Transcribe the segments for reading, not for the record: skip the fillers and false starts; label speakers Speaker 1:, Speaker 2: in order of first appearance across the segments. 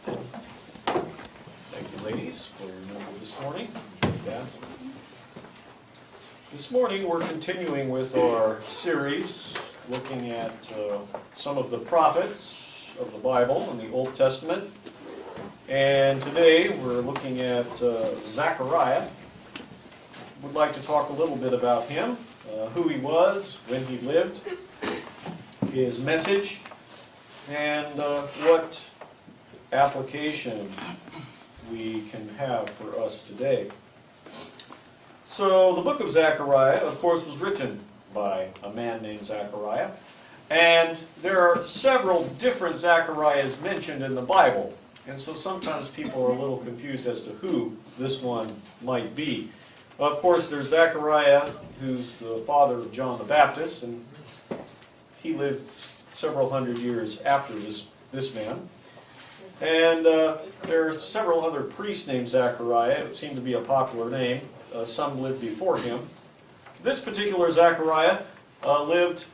Speaker 1: Thank you, ladies, for your number this morning. Enjoyed that. This morning we're continuing with our series looking at some of the prophets of the Bible in the Old Testament. And today we're looking at Zechariah. Would like to talk a little bit about him, who he was, when he lived, his message, and what application we can have for us today. So the book of Zechariah, of course, was written by a man named Zechariah, and there are several different Zechariahs mentioned in the Bible, and so sometimes people are a little confused as to who this one might be. Of course, there's Zechariah, who's the father of John the Baptist, and he lived several hundred years after this man. And there are several other priests named Zechariah. It seemed to be a popular name. Some lived before him. This particular Zechariah lived,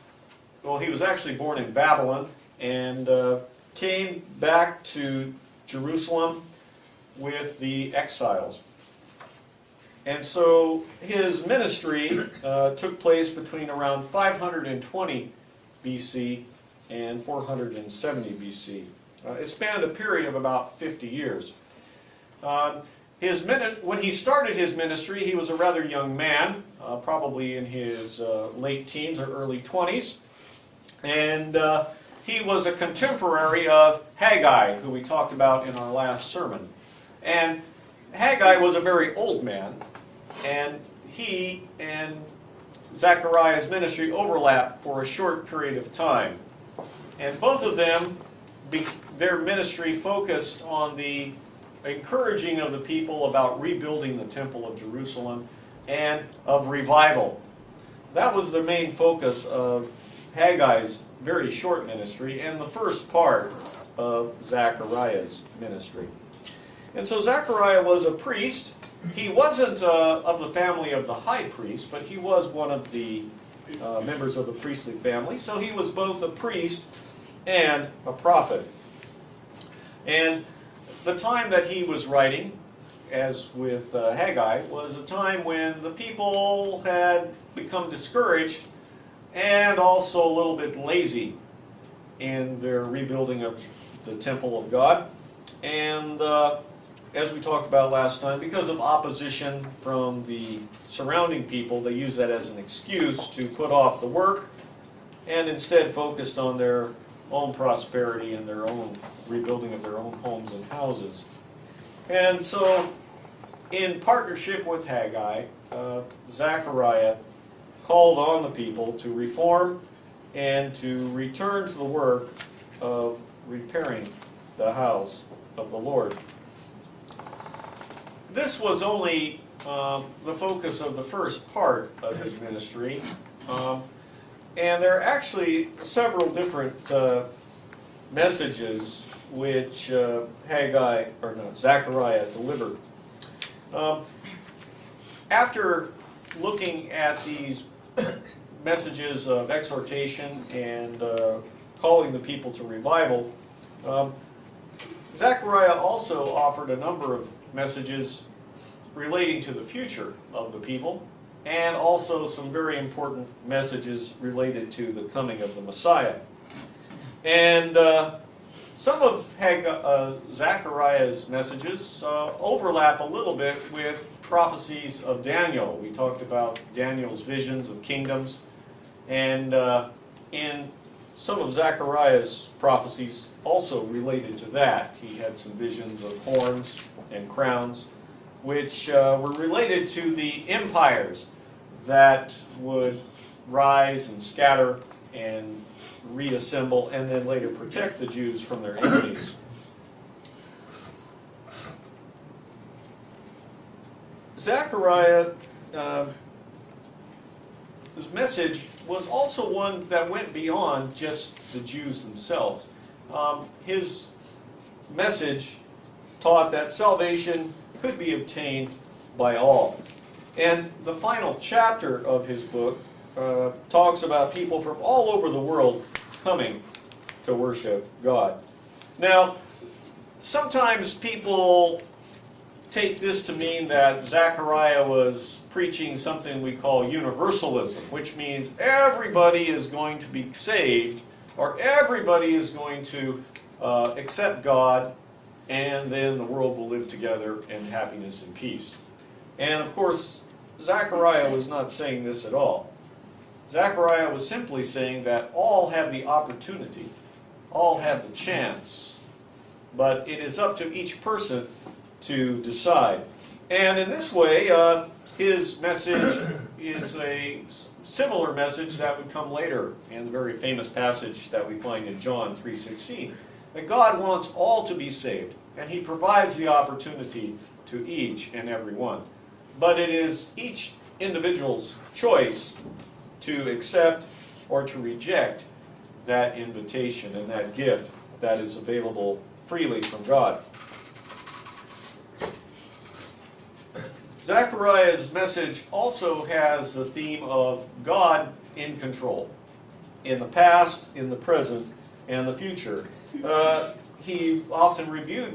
Speaker 1: well, he was actually born in Babylon and came back to Jerusalem with the exiles. And so his ministry took place between around 520 BC and 470 BC. It spanned a period of about 50 years. When he started his ministry, he was a rather young man, probably in his late teens or early 20s. And he was a contemporary of Haggai, who we talked about in our last sermon. And Haggai was a very old man, and he and Zechariah's ministry overlapped for a short period of time. And both of them, their ministry focused on the encouraging of the people about rebuilding the Temple of Jerusalem and of revival. That was the main focus of Haggai's very short ministry and the first part of Zechariah's ministry. And so Zechariah was a priest. He wasn't of the family of the high priest, but he was one of the members of the priestly family. So he was both a priest and a prophet. And the time that he was writing, as with Haggai, was a time when the people had become discouraged and also a little bit lazy in their rebuilding of the temple of God. And as we talked about last time, because of opposition from the surrounding people, they used that as an excuse to put off the work and instead focused on their own prosperity and their own rebuilding of their own homes and houses. And so, in partnership with Haggai, Zechariah called on the people to reform and to return to the work of repairing the house of the Lord. This was only the focus of the first part of his ministry. And there are actually several different messages which Zechariah delivered. After looking at these messages of exhortation and calling the people to revival, Zechariah also offered a number of messages relating to the future of the people, and also some very important messages related to the coming of the Messiah. And some of Zechariah's messages overlap a little bit with prophecies of Daniel. We talked about Daniel's visions of kingdoms, and in some of Zechariah's prophecies also related to that. He had some visions of horns and crowns, which were related to the empires that would rise and scatter and reassemble and then later protect the Jews from their enemies. Zechariah's message was also one that went beyond just the Jews themselves. His message taught that salvation could be obtained by all. And the final chapter of his book talks about people from all over the world coming to worship God. Now, sometimes people take this to mean that Zechariah was preaching something we call universalism, which means everybody is going to be saved, or everybody is going to accept God, and then the world will live together in happiness and peace. And of course, Zechariah was not saying this at all. Zechariah was simply saying that all have the opportunity, all have the chance, but it is up to each person to decide. And in this way, his message is a similar message that would come later in the very famous passage that we find in John 3:16. That God wants all to be saved, and He provides the opportunity to each and every one. But it is each individual's choice to accept or to reject that invitation and that gift that is available freely from God. Zechariah's message also has the theme of God in control, in the past, in the present, and the future. He often reviewed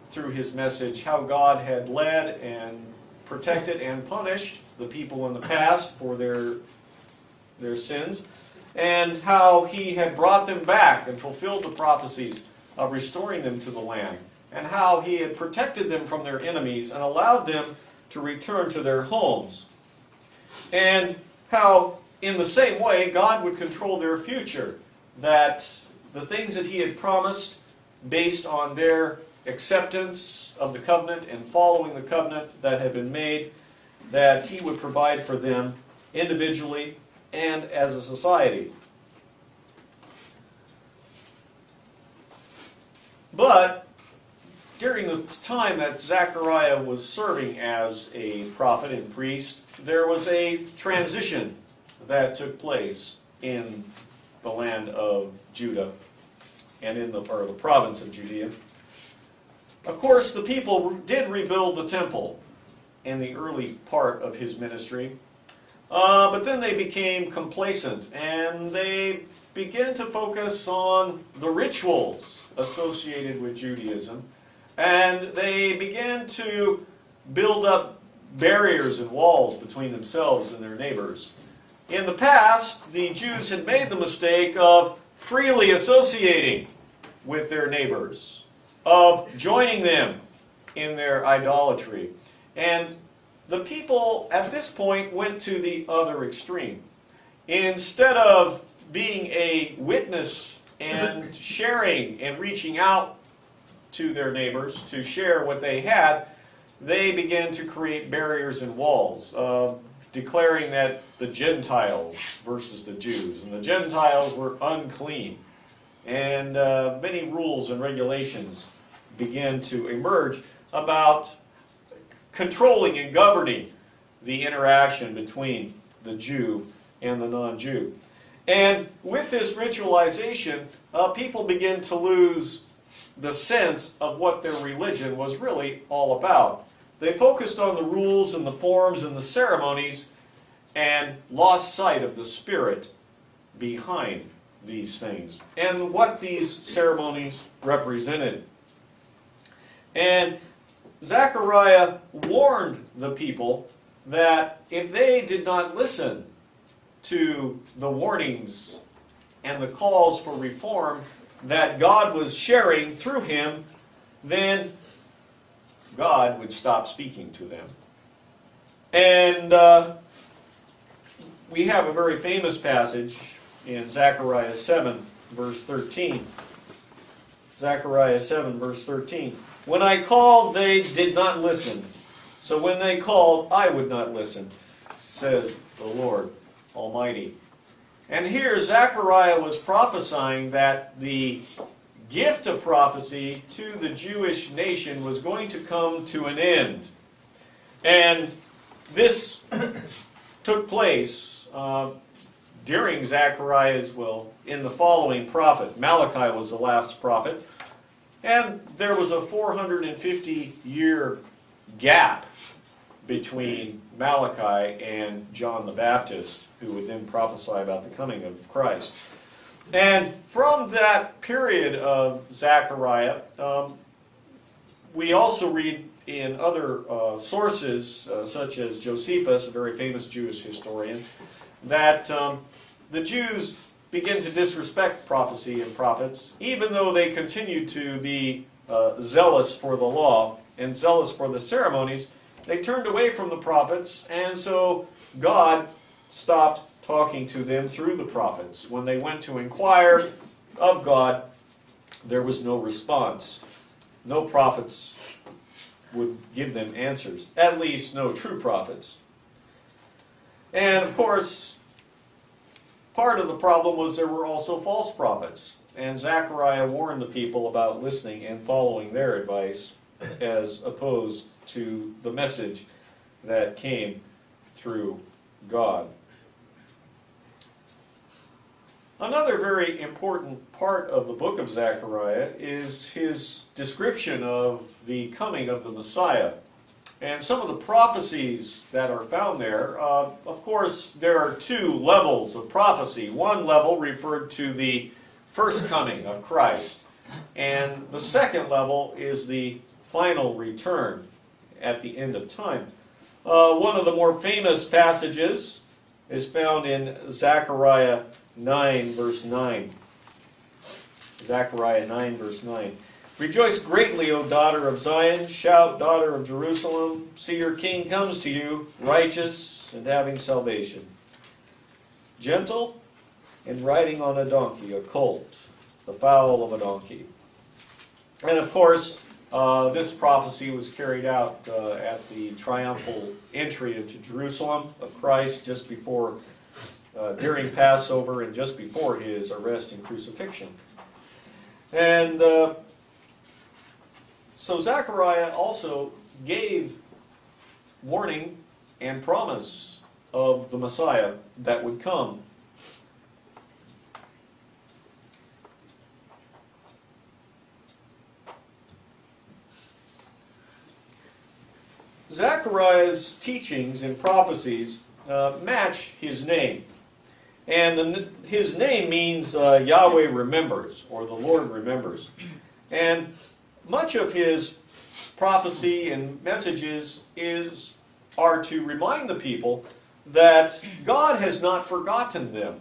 Speaker 1: through his message how God had led and protected and punished the people in the past for their sins, and how He had brought them back and fulfilled the prophecies of restoring them to the land, and how He had protected them from their enemies and allowed them to return to their homes, and how in the same way God would control their future, that the things that He had promised based on their acceptance of the covenant and following the covenant that had been made, that He would provide for them individually and as a society. But during the time that Zechariah was serving as a prophet and priest, there was a transition that took place in the land of Judah and in the province of Judea. Of course, the people did rebuild the temple in the early part of his ministry, but then they became complacent and they began to focus on the rituals associated with Judaism, and they began to build up barriers and walls between themselves and their neighbors. In the past, the Jews had made the mistake of freely associating with their neighbors, of joining them in their idolatry. And the people at this point went to the other extreme. Instead of being a witness and sharing and reaching out to their neighbors to share what they had, they began to create barriers and walls, declaring that the Gentiles versus the Jews, and the Gentiles were unclean. And many rules and regulations began to emerge about controlling and governing the interaction between the Jew and the non-Jew. And with this ritualization, people begin to lose the sense of what their religion was really all about. They focused on the rules and the forms and the ceremonies and lost sight of the spirit behind these things and what these ceremonies represented. And Zechariah warned the people that if they did not listen to the warnings and the calls for reform that God was sharing through him, then God would stop speaking to them. And we have a very famous passage in Zechariah 7, verse 13. Zechariah 7, verse 13. When I called, they did not listen. So when they called, I would not listen, says the Lord Almighty. And here Zechariah was prophesying that the gift of prophecy to the Jewish nation was going to come to an end. And this took place during Zechariah's, in the following prophet. Malachi was the last prophet. And there was a 450-year gap between Malachi and John the Baptist, who would then prophesy about the coming of Christ. And from that period of Zechariah, we also read in other sources, such as Josephus, a very famous Jewish historian, that the Jews begin to disrespect prophecy and prophets, even though they continued to be zealous for the law and zealous for the ceremonies. They turned away from the prophets, and so God stopped talking to them through the prophets. When they went to inquire of God, there was no response. No prophets would give them answers, at least no true prophets. And of course, part of the problem was there were also false prophets. And Zechariah warned the people about listening and following their advice as opposed to the message that came through God. Another very important part of the book of Zechariah is his description of the coming of the Messiah. And some of the prophecies that are found there, of course, there are two levels of prophecy. One level referred to the first coming of Christ, and the second level is the final return at the end of time. One of the more famous passages is found in Zechariah 9, verse 9. Zechariah 9, verse 9. Rejoice greatly, O daughter of Zion. Shout, daughter of Jerusalem. See, your king comes to you, righteous and having salvation. Gentle and riding on a donkey, a colt, the foal of a donkey. And of course, this prophecy was carried out at the triumphal entry into Jerusalem of Christ just before, during Passover and just before his arrest and crucifixion. And so Zechariah also gave warning and promise of the Messiah that would come. Zechariah's teachings and prophecies match his name. And his name means Yahweh remembers, or the Lord remembers. And much of his prophecy and messages are to remind the people that God has not forgotten them,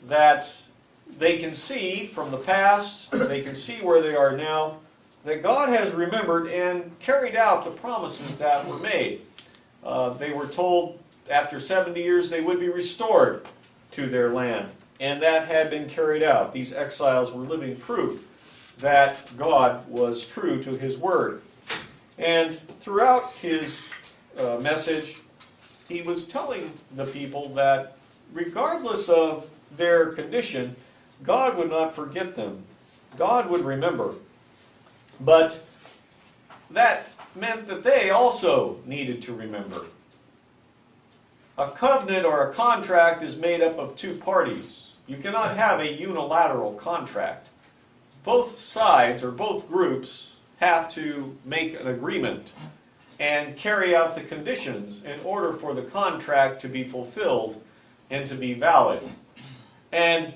Speaker 1: that they can see from the past, they can see where they are now, that God has remembered and carried out the promises that were made. They were told after 70 years they would be restored to their land, and that had been carried out. These exiles were living proof that God was true to his word. And throughout his message, he was telling the people that regardless of their condition, God would not forget them. God would remember. But that meant that they also needed to remember. A covenant or a contract is made up of two parties. You cannot have a unilateral contract. Both sides or both groups have to make an agreement and carry out the conditions in order for the contract to be fulfilled and to be valid. And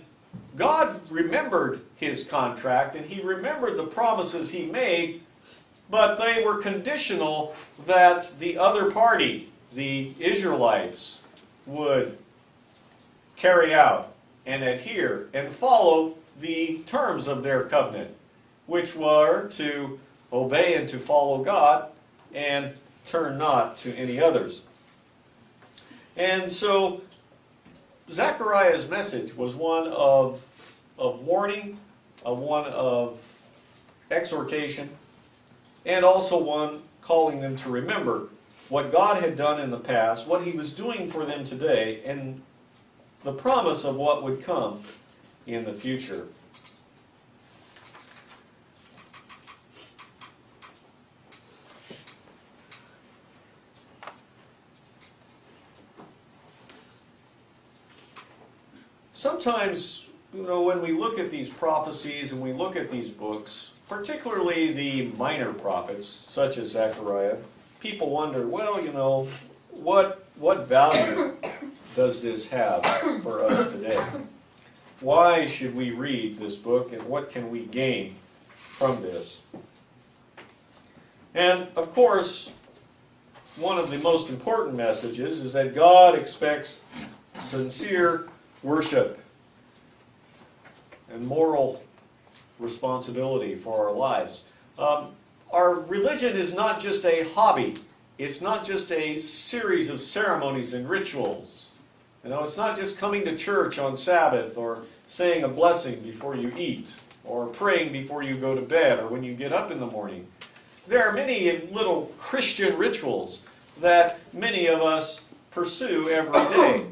Speaker 1: God remembered his contract, and he remembered the promises he made, but they were conditional that the other party, the Israelites, would carry out and adhere and follow the terms of their covenant, which were to obey and to follow God and turn not to any others. And so Zechariah's message was one of warning, one of exhortation, and also one calling them to remember what God had done in the past, what he was doing for them today, and the promise of what would come in the future. Sometimes, when we look at these prophecies and we look at these books, particularly the minor prophets, such as Zechariah, people wonder, well, what value does this have for us today? Why should we read this book, and what can we gain from this? And, of course, one of the most important messages is that God expects sincere worship and moral responsibility for our lives. Our religion is not just a hobby. It's not just a series of ceremonies and rituals. You know, it's not just coming to church on Sabbath or saying a blessing before you eat or praying before you go to bed or when you get up in the morning. There are many little Christian rituals that many of us pursue every day.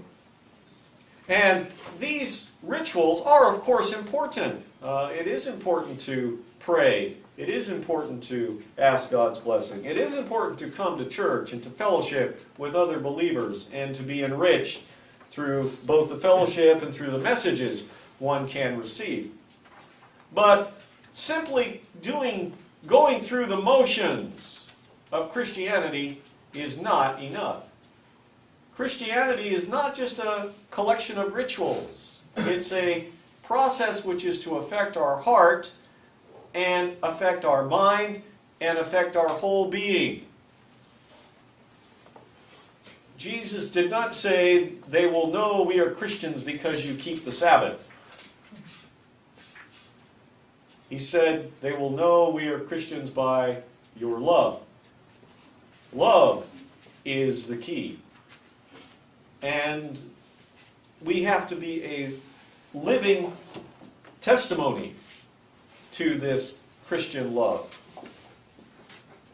Speaker 1: And these rituals are, of course, important. It is important to pray. It is important to ask God's blessing. It is important to come to church and to fellowship with other believers and to be enriched through both the fellowship and through the messages one can receive. But simply going through the motions of Christianity is not enough. Christianity is not just a collection of rituals. It's a process which is to affect our heart and affect our mind and affect our whole being. Jesus did not say, they will know we are Christians because you keep the Sabbath. He said, they will know we are Christians by your love. Love is the key. And we have to be a living testimony to this Christian love.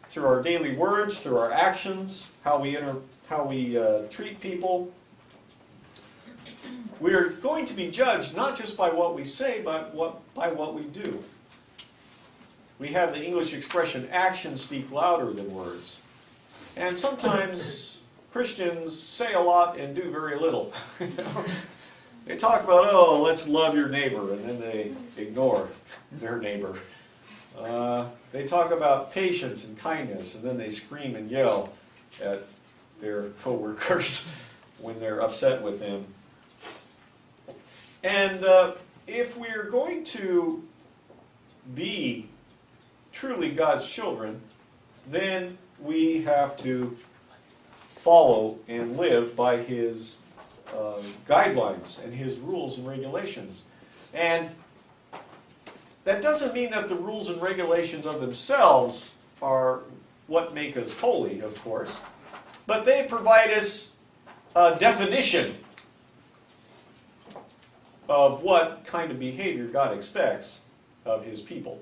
Speaker 1: Through our daily words, through our actions, how we treat people. We are going to be judged not just by what we say, but by what we do. We have the English expression, actions speak louder than words. And sometimes Christians say a lot and do very little. They talk about, oh, let's love your neighbor, and then they ignore their neighbor. They talk about patience and kindness, and then they scream and yell at their co-workers when they're upset with them. And if we're going to be truly God's children, then we have to follow and live by His guidelines and His rules and regulations. And that doesn't mean that the rules and regulations of themselves are what make us holy, of course, but they provide us a definition of what kind of behavior God expects of His people.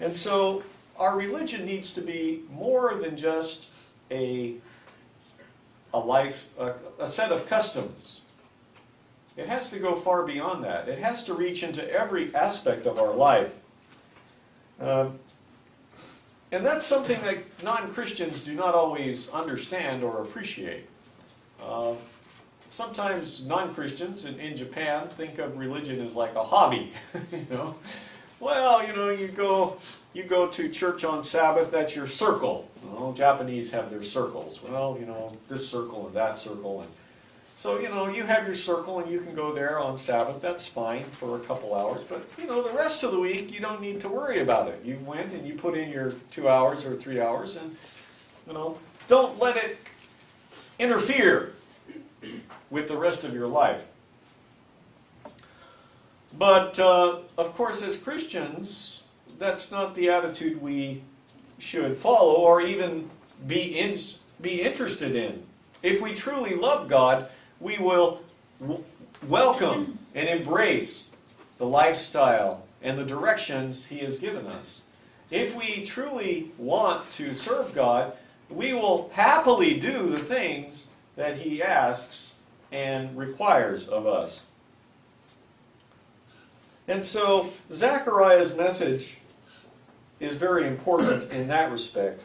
Speaker 1: And so our religion needs to be more than just a set of customs. It has to go far beyond that. It has to reach into every aspect of our life. And that's something that non-Christians do not always understand or appreciate. Sometimes non-Christians in Japan think of religion as like a hobby. Well, you go to church on Sabbath, that's your circle. Japanese have their circles. Well, this circle and that circle. And so, you have your circle and you can go there on Sabbath. That's fine for a couple hours. But, the rest of the week, you don't need to worry about it. You went and you put in your 2 hours or 3 hours and, don't let it interfere with the rest of your life. But, of course, as Christians, that's not the attitude we should follow or even be interested in. If we truly love God, we will welcome and embrace the lifestyle and the directions He has given us. If we truly want to serve God, we will happily do the things that He asks and requires of us. And so Zechariah's message is very important in that respect.